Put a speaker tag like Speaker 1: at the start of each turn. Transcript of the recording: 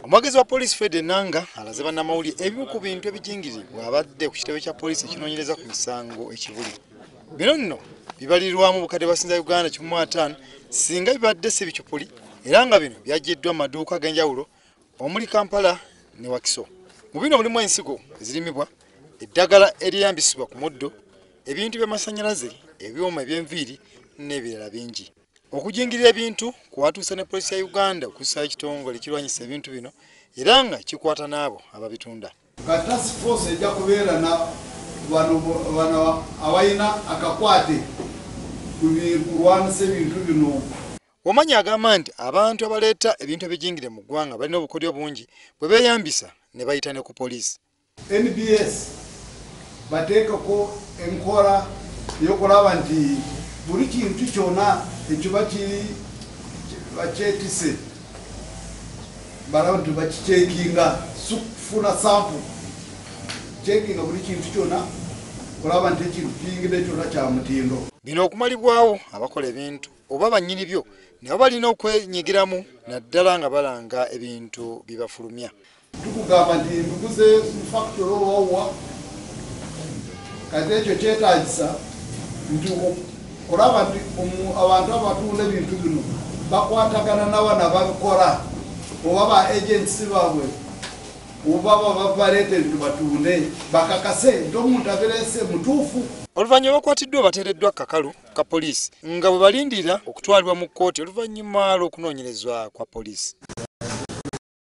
Speaker 1: Omwogezi wa poliisi Fred Enanga alaze bannamawulire ebimu ku bintu ebijingiribwa abadde ku kitebe kya poliisi ekinoonyereza ku misango ekibuli. Bino nno bibalirirwamu obukadde bwasinza Uganda 15 singa bibadde si bicupuli era nga bino byaggiddwa mu maduuka ag'enjawulo omuli Kampala ne Wakiso. Mu bino mulimu ensigo ezirimibwa, eddagala eriyambisibwa ku muddo, ebintu by'amasannyalaze, ebyuma eby'enviiri n'ebirala bingi. Okujingirira ebintu kwatuusa ne poliisi ya Uganda okussaayo ekitongole ekirwanyisa ebintu bino era nga kikwata n'abo ababitunda.
Speaker 2: Task force ejja kubeera na bano abayina akakwate kulwanisa ebintu bino.
Speaker 1: Omanyi agamba nti abantu abaleeta ebintu ebijingire mu ggwanga balina obukodyo bungi bwe beeyambisa ne bayita ne ku poliisi.
Speaker 2: NBS bateekako enkola y'okulaba nti buli kintu kyonna ekiba bakyetise balaba nti bakicekinga sukufuna sample cekinga buli kintu kyonna kulaba nti ekintu kiyingidde kyonna kya mutindo.
Speaker 1: Bino okumalibwawo abakola ebintu oba bannyini byo nabo balina okwenyigiramu naddala nga balanga ebintu bibafulumya.
Speaker 2: Tukugamba nti mbiguze mu factory owawa kati ekyo kyetaagisa nti kulaba nti abantu abatunda ebintu bino bakwatagana n'abaana babikola oba ba agents baabwe oba baleeta ebintu batunde bakakase nti omuntu abeerese mutuufu.
Speaker 1: Oluvannyuma bakwatiddwa bateereddwa kakalu ka poliisi nga bwe balindira okutwalibwa mu kkooti oluvannyuma lw'okunoonyerezwa kwa poliisi.